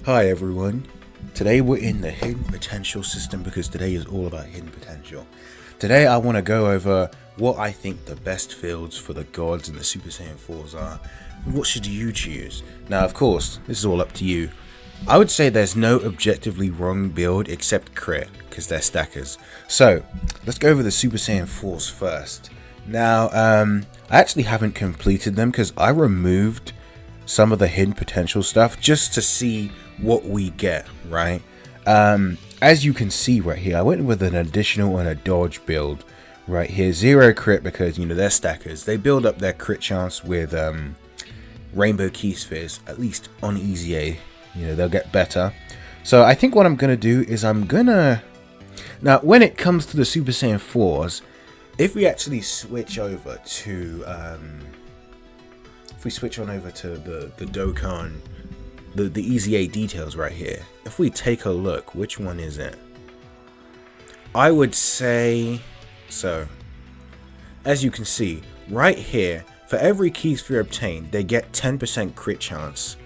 Hi everyone. Today we're in the hidden potential system because today is all about hidden potential. Today I want to go over what I think the best fields for the gods and the Super Saiyan 4s are. And what should you choose? Now of course, this is all up to you. I would say there's no objectively wrong build except crit, because they're stackers. So, let's go over the Super Saiyan 4s first. Now, I actually haven't completed them because I removed some of the hidden potential stuff just to see what we get, right? As you can see right here, I went with an additional and a dodge build right here. 0 crit because, they're stackers. They build up their crit chance with rainbow key spheres, at least on easy A. They'll get better. So I think what I'm going to do is now when it comes to the Super Saiyan 4s, if we actually switch over to the Dokkan, the easy A details right here, if we take a look, which one is it? I would say, so as you can see right here, for every key sphere obtained, they get 10% crit chance.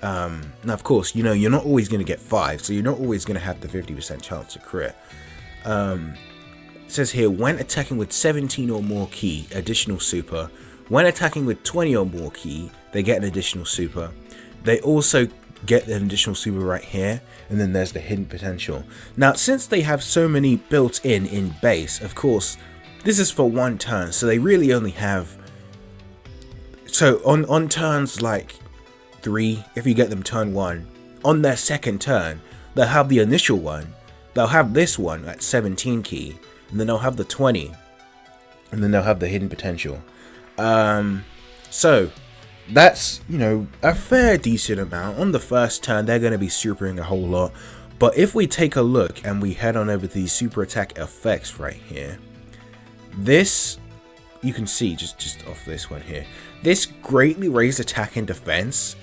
Now of course, you're not always going to get 5, so you're not always going to have the 50% chance to crit. It says here, when attacking with 17 or more key, additional super. When attacking with 20 or more key, they get an additional super. They also get an additional super right here, and then there's the hidden potential. Now, since they have so many built in base, of course, this is for one turn, so they really only have... So, on turns like 3, if you get them turn 1, on their second turn, they'll have the initial one, they'll have this one at 17 key, and then they'll have the 20, and then they'll have the hidden potential. So that's, a fair decent amount. On the first turn, they're going to be supering a whole lot. But if we take a look and we head on over to the super attack effects right here, this, you can see just off this one here, this greatly raised attack and defense,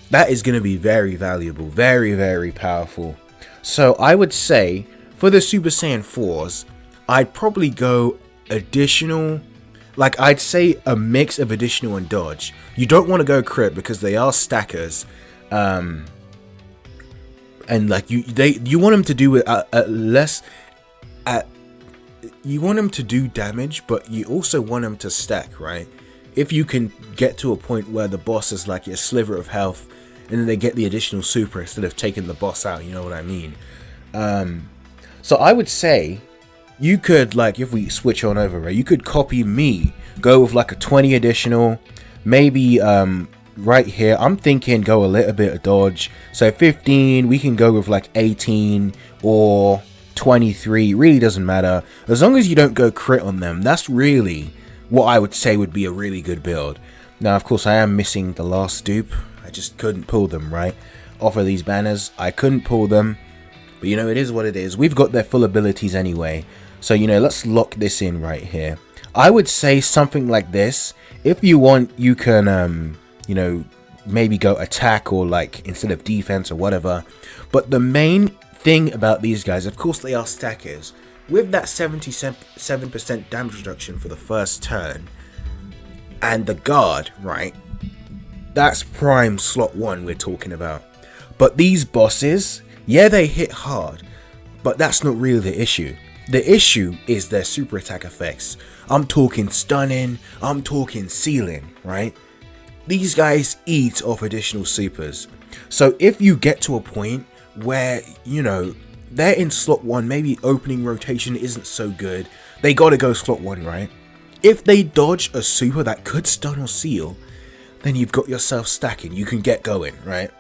that is going to be very valuable, very, very powerful. So I would say for the Super Saiyan 4s, I'd probably go additional, like I'd say a mix of additional and dodge. You don't want to go crit because they are stackers, and like you want them to do you want them to do damage, but you also want them to stack, right? If you can get to a point where the boss is like a sliver of health, and then they get the additional super instead of taking the boss out, you know what I mean? So I would say you could, like, if we switch on over, right, you could copy me, go with like a 20 additional, maybe right here, I'm thinking go a little bit of dodge, so 15, we can go with like 18 or 23, really doesn't matter, as long as you don't go crit on them. That's really what I would say would be a really good build. Now of course I am missing the last dupe, I just couldn't pull them, right, off of these banners. I couldn't pull them, but it is what it is. We've got their full abilities anyway. So, let's lock this in right here. I would say something like this. If you want, you can, maybe go attack or like instead of defense or whatever. But the main thing about these guys, of course, they are stackers. With that 77% damage reduction for the first turn and the guard, right? That's prime slot 1 we're talking about. But these bosses, yeah, they hit hard, but that's not really the issue. The issue is their super attack effects. I'm talking stunning, I'm talking sealing, right? These guys eat off additional supers. So if you get to a point where, they're in slot 1, maybe opening rotation isn't so good, they gotta go slot 1, right? If they dodge a super that could stun or seal, then you've got yourself stacking, you can get going, right?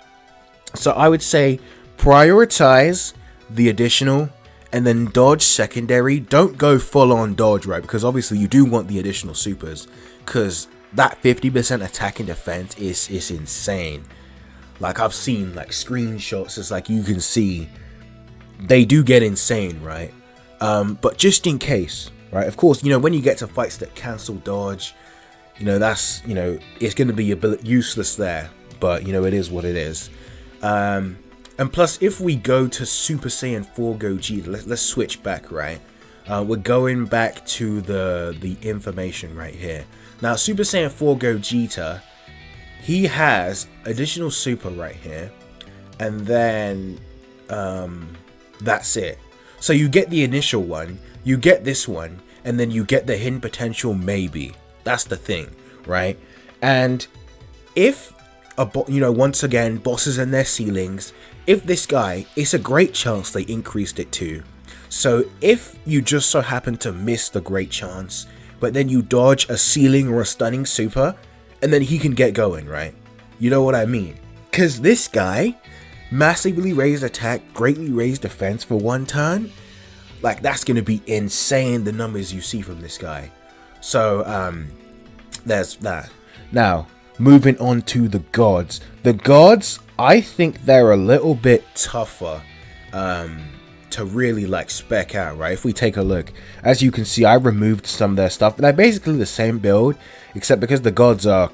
So I would say prioritize the additional, and then dodge secondary. Don't go full on dodge, right? Because obviously you do want the additional supers, because that 50% attack and defense is insane. Like I've seen like screenshots, it's like you can see they do get insane, right? But just in case, right? Of course, when you get to fights that cancel dodge, that's, it's going to be a bit useless there, but it is what it is. And plus, if we go to Super Saiyan 4 Gogeta, let's switch back, right? We're going back to the information right here. Now, Super Saiyan 4 Gogeta, he has additional super right here, and then that's it. So you get the initial one, you get this one, and then you get the hidden potential maybe. That's the thing, right? And if once again, bosses and their ceilings, if this guy, it's a great chance they increased it too. So if you just so happen to miss the great chance, but then you dodge a ceiling or a stunning super, and then he can get going, right? You know what I mean? Because this guy, massively raised attack, greatly raised defense for one turn, like that's going to be insane, the numbers you see from this guy. So there's that. Now, moving on to the gods. The gods, I think they're a little bit tougher to really like spec out, right? If we take a look, as you can see, I removed some of their stuff. They're basically the same build, except because the gods are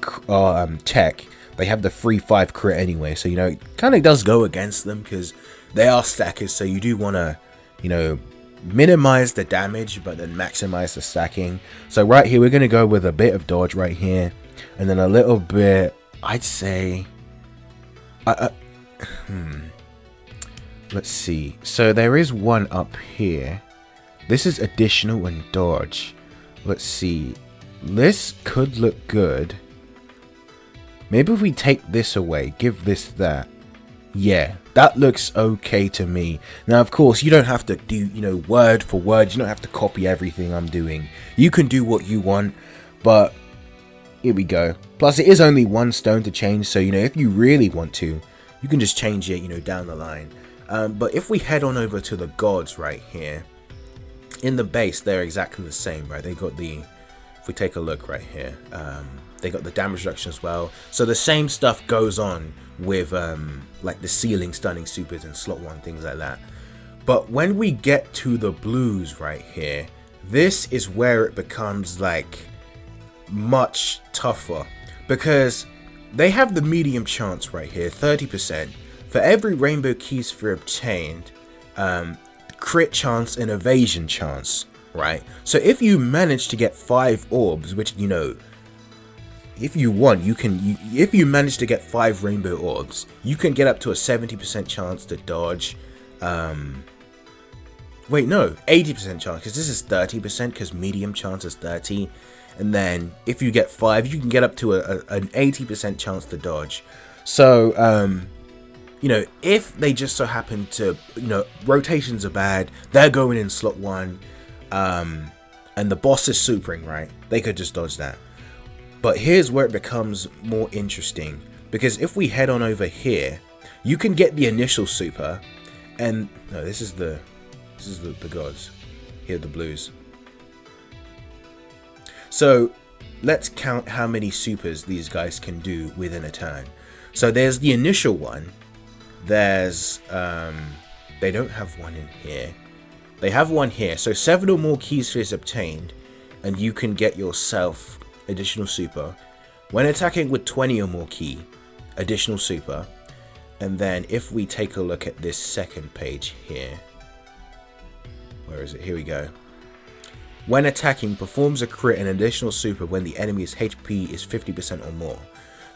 tech, they have the free 5 crit anyway, so it kind of does go against them because they are stackers. So you do want to minimize the damage but then maximize the stacking. So right here we're going to go with a bit of dodge right here, and then a little bit, I'd say let's see. So there is one up here. This is additional and dodge. Let's see. This could look good. Maybe if we take this away, give this that. Yeah, that looks okay to me. Now, of course, you don't have to do, word for word. You don't have to copy everything I'm doing. You can do what you want, but here we go. Plus, it is only one stone to change. So, if you really want to, you can just change it, down the line. But if we head on over to the gods right here, in the base, they're exactly the same, right? They got if we take a look right here, they got the damage reduction as well. So the same stuff goes on with like the ceiling stunning supers and slot 1, things like that. But when we get to the blues right here, this is where it becomes like much tougher, because they have the medium chance right here, 30%. For every rainbow key sphere obtained, crit chance and evasion chance, right? So if you manage to get 5 orbs, which if you want, if you manage to get 5 rainbow orbs, you can get up to a 70% chance to dodge. Wait, no, 80% chance, because this is 30%, because medium chance is 30. And then if you get 5, you can get up to an 80% chance to dodge. So, if they just so happen to, rotations are bad, they're going in slot 1, and the boss is supering, right? They could just dodge that. But here's where it becomes more interesting, because if we head on over here, you can get the initial super, and no, this is the gods. Here are the blues. So let's count how many supers these guys can do within a turn. So there's the initial one. There's they don't have one in here. They have one here. So 7 or more key spheres obtained, and you can get yourself additional super when attacking with 20 or more key, additional super. And then if we take a look at this second page here, where is it? Here we go. When attacking, performs a crit and additional super when the enemy's HP is 50% or more.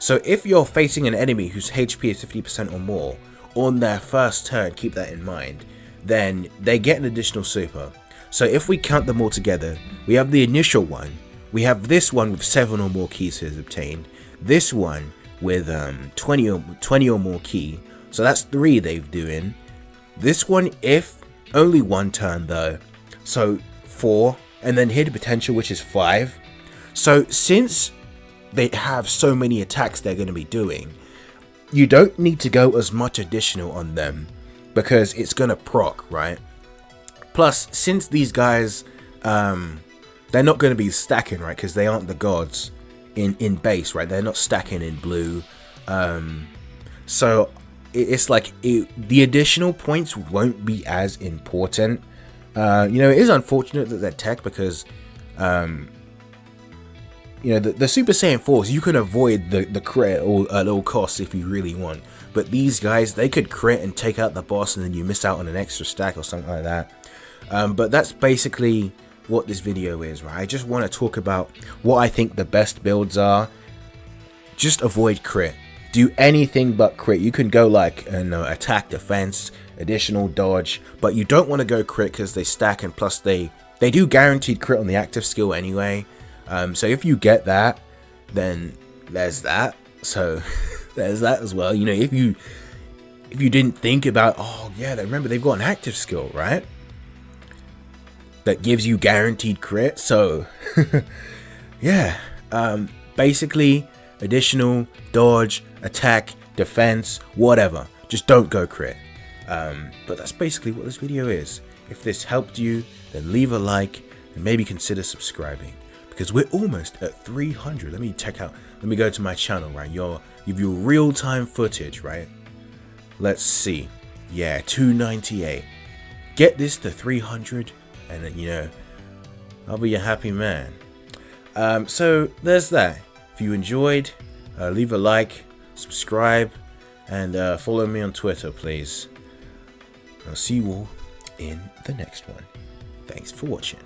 So if you're facing an enemy whose HP is 50% or more on their first turn, keep that in mind, then they get an additional super. So if we count them all together, we have the initial one, we have this one with 7 or more keys obtained, this one with 20 or more key, so that's 3 they've doing. This one, if only 1 turn though, so 4, and then hidden potential, which is 5. So since they have so many attacks they're going to be doing, you don't need to go as much additional on them, because it's going to proc, right? Plus, since these guys, they're not going to be stacking, right? Because they aren't the gods in base, right? They're not stacking in blue. So it's like the additional points won't be as important. It is unfortunate that they're tech, because the Super Saiyan 4s, you can avoid the crit at all costs if you really want. But these guys, they could crit and take out the boss, and then you miss out on an extra stack or something like that. But that's basically what this video is, right? I just want to talk about what I think the best builds are. Just avoid crit. do anything but crit. You can go like attack, defense, additional dodge, but you don't want to go crit because they stack, and plus they do guaranteed crit on the active skill anyway. So if you get that, then there's that. So there's that as well. You know, if you didn't think about, oh yeah, remember they've got an active skill, right? That gives you guaranteed crit. So yeah, basically additional dodge, attack, defense, whatever. Just don't go crit. But that's basically what this video is. If this helped you, then leave a like and maybe consider subscribing, because we're almost at 300. Let me go to my channel, right? Give your real-time footage, right? Let's see. Yeah, 298. Get this to 300 and then, you know, I'll be a happy man. So there's that. If you enjoyed, leave a like, subscribe, and follow me on Twitter, please. I'll see you all in the next one. Thanks for watching.